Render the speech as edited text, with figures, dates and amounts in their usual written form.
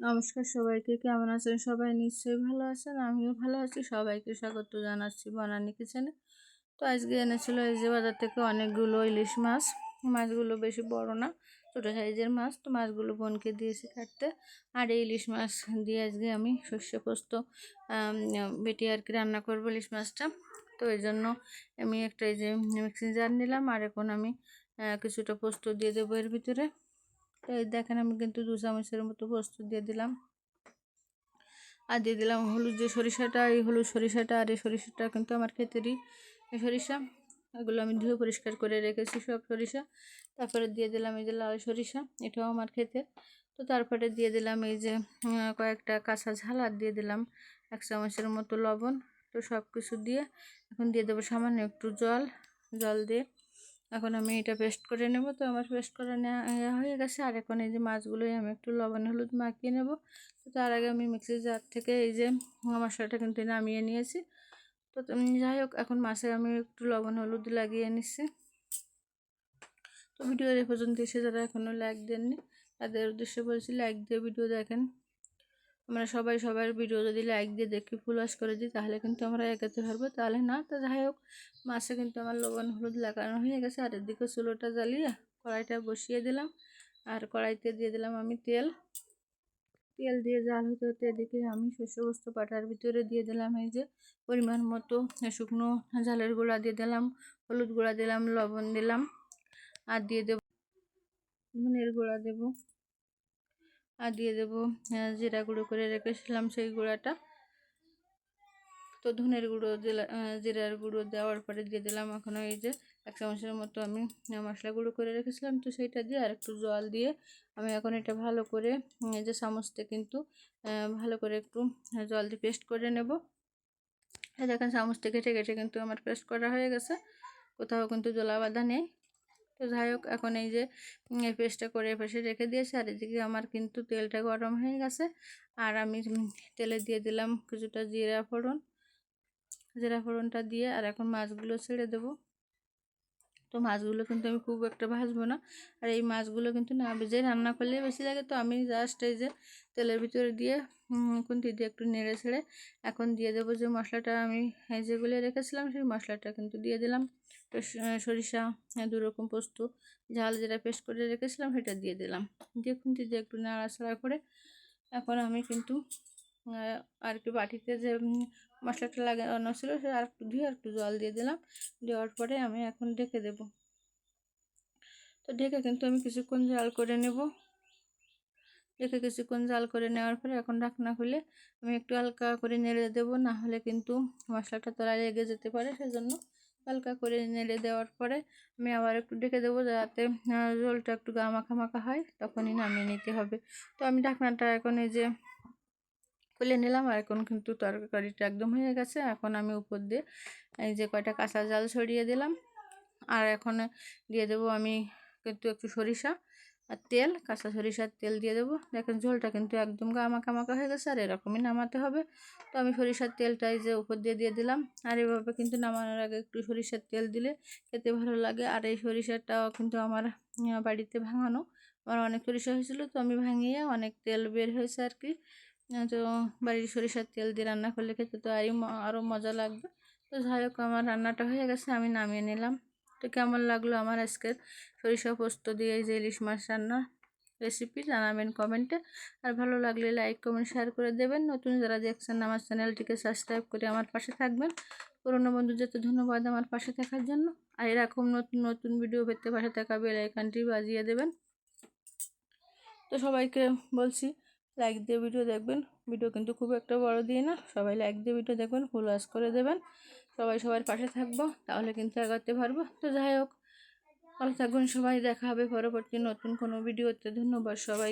নমস্কার সবাইকে, কেমন আছেন সবাই? নিশ্চয়ই ভালো আছেন, আমিও ভালো আছি। সবাইকে স্বাগত জানাচ্ছি বনানী কিচেনে। তো আজকে এনেছিল এই যে বাজার থেকে অনেকগুলো ইলিশ মাছ। মাছগুলো বেশি বড় না, ছোটো সাইজের মাছ। তো মাছগুলো বোনকে দিয়েছি কাটতে। আর এই ইলিশ মাছ দিয়ে আজকে আমি সর্ষে পোস্ত বেটে আর কি রান্না করবো ইলিশ মাছটা। তো এই জন্য আমি একটা এই যে মিক্সিং জার নিলাম, আর এখন আমি কিছুটা পোস্ত দিয়ে দেবো এর ভিতরে। তো এই দেখেন, আমি কিন্তু 2 চামচের মতো পোস্ত দিয়ে দিলাম। আর দিয়ে দিলাম হলুদ, যে সরিষাটা, এই হলুদ সরিষাটা। আর এই সরিষাটা কিন্তু আমার ক্ষেতেরই সরিষা। এগুলো আমি ধুয়ে পরিষ্কার করে রেখেছি সব সরিষা। তারপরে দিয়ে দিলাম এই যে লাল সরিষা, এটাও আমার ক্ষেতের। তো তারপরে দিয়ে দিলাম এই যে কয়েকটা কাঁচা ঝাল, আর দিয়ে দিলাম 1 চামচের মতো লবণ। তো সব কিছু দিয়ে এখন দিয়ে দেবো সামান্য একটু জল দিয়ে এখন আমি এটা পেস্ট করে নেব। তো আমার পেস্ট করে নেওয়া হয়ে গেছে। আর এখন এই যে মাছগুলোই আমি একটু লবণ হলুদ মাখিয়ে নেব। তো তার আগে আমি মিক্সির জার থেকে এই যে মশলাটা কিন্তু নামিয়ে নিয়েছি। তো যাই হোক, এখন মাছে আমি একটু লবণ হলুদ লাগিয়ে নিচ্ছি। তো ভিডিওর এ পর্যন্ত এসে যারা এখনও লাইক দেননি, তাদের উদ্দেশ্যে বলছি লাইক দিয়ে ভিডিও দেখেন। আমরা সবাই সবার ভিডিও যদি লাইক দিয়ে দেখি ফুলওয়াশ করে দিই, তাহলে কিন্তু আমরা এগোতে পারবো, তাহলে না। তো যাই হোক, মাছে কিন্তু আমার লবণ হলুদ লাগানো হয়ে গেছে। আর এদিকে চুলোটা জ্বালিয়ে কড়াইটা বসিয়ে দিলাম। আর কড়াইতে দিয়ে দিলাম আমি তেল দিয়ে জাল হতে হতে এদিকে আমি সর্ষে পোস্ত বাটার ভিতরে দিয়ে দিলাম এই যে পরিমাণ মতো শুকনো ঝালের গুঁড়া দিয়ে দিলাম, হলুদ গুঁড়া দিলাম, লবণ দিলাম, আর দিয়ে দেবো ধনের গুঁড়া দেবো, আর দিয়ে দেবো জিরা গুঁড়ো করে রেখেছিলাম সেই গুঁড়াটা। তো ধনের গুঁড়ো দিলাম, জিরার গুঁড়ো দেওয়ার পরে দিয়ে দিলাম এখন এই যে 1 চামচের মতো আমি মশলা গুঁড়ো করে রেখেছিলাম। তো সেইটা দিয়ে আর একটু জল দিয়ে আমি এখন এটা ভালো করে এই যে চামচতে কিন্তু ভালো করে একটু জল দিয়ে পেস্ট করে নেব। দেখেন, চামচতে কেটে কেটে কিন্তু আমার পেস্ট করা হয়ে গেছে, কোথাও কিন্তু জলা বাঁধা নেই। তো যাই হোক, এখন এই যে পেস্টটা করে পাশে রেখে দিয়েছি। আর এদিকে আমার কিন্তু তেলটা গরম হয়ে গেছে। আর আমি তেলে দিয়ে দিলাম কিছুটা জিরা ফোড়নটা দিয়ে আর এখন মাছগুলো ছেড়ে দেব। তো মাছগুলো কিন্তু আমি খুব একটা ভাজবো না, আর এই মাছগুলো কিন্তু না ভেজে রান্না করলে বেশি লাগে। তো আমি জাস্ট এই যে তেলের ভিতরে দিয়ে খুন্তি দিয়ে একটু নেড়ে ছেড়ে এখন দিয়ে দেবো যে মশলাটা আমি যেগুলো রেখেছিলাম, সেই মশলাটা কিন্তু দিয়ে দিলাম। তো সরিষা, 2 রকম পোস্ত, ঝাল যেটা পেস্ট করে রেখেছিলাম সেটা দিয়ে দিলাম। দিয়ে খুন্তি দিয়ে একটু নাড়াচাড়া করে এখন আমি কিন্তু আর কি বাটিতে যে মশলাটা লাগানো ছিল সেটা আর একটু ধুয়ে আর একটু জল দিয়ে দিলাম। দেওয়ার পরে আমি এখন ঢেকে দেব। তো ঢেকে কিন্তু আমি কিছুক্ষণ জাল করে নেব। কিছুক্ষণ জাল করে নেওয়ার পরে এখন ঢাকনা খুলে আমি একটু হালকা করে নেড়ে দেবো, না হলে কিন্তু মশলাটা তলায় লেগে যেতে পারে। সেজন্য হালকা করে নেড়ে দেওয়ার পরে আমি আবার একটু ঢেকে দেবো, যাতে ঝোলটা একটু গা মাখা মাখা হয়, তখনই নামিয়ে নিতে হবে। তো আমি ঢাকনাটা এখন এই যে খুলে নিলাম। আর এখন কিন্তু তরকারিটা একদম হয়ে গেছে। এখন আমি উপর দিয়ে এই যে কয়টা কাঁচা জাল ছড়িয়ে দিলাম। আর এখন দিয়ে দেবো আমি কিন্তু একটু সরিষা আর তেল, কাঁচা সরিষার তেল দিয়ে দেবো। দেখেন, ঝোলটা কিন্তু একদম গা মাখা মাখা হয়ে গেছে, আর এরকমই নামাতে হবে। তো আমি সরিষার তেলটা এই যে উপর দিয়ে দিলাম। আর এভাবে কিন্তু নামানোর আগে একটু সরিষার তেল দিলে খেতে ভালো লাগে। আর এই সরিষাটাও কিন্তু আমার বাড়িতে ভাঙানো, আমার অনেক সরিষা হয়েছিল, তো আমি ভাঙিয়ে অনেক তেল বের হয়েছে আর কি। তো বাড়ির সরিষার তেল দিয়ে রান্না করলে খেতে তো আরও মজা লাগবে। তো যাই হোক, আমার রান্নাটা হয়ে গেছে, আমি নামিয়ে নিলাম। তো কেমন লাগলো আমার আজকের সরিষা পোস্ত দিয়ে এই যে ইলিশ মাছ রান্না রেসিপি, জানাবেন কমেন্টে। আর ভালো লাগলে লাইক কমেন্ট শেয়ার করে দেবেন। নতুন যারা দেখছেন আমার চ্যানেলটিকে সাবস্ক্রাইব করে আমার পাশে থাকবেন। পুরনো বন্ধু যেতে ধন্যবাদ আমার পাশে থাকার জন্য। আর এরকম নতুন নতুন ভিডিও পেতে পাশে থাকা বেল আইকনটি বাজিয়ে দেবেন। তো সবাইকে বলছি লাইক দিয়ে ভিডিও দেখবেন। ভিডিও কিন্তু খুব একটা বড় দিয়ে না, সবাই লাইক দিয়ে ভিডিও দেখবেন, ফুল ওয়াচ করে দেবেন। সবাই সবার পাশে থাকবো, তাহলে কিন্তু এগোতে পারবো। তো যাই হোক, ভালো থাকবেন সবাই, দেখা হবে পরবর্তী নতুন কোনো ভিডিওতে। ধন্যবাদ সবাই।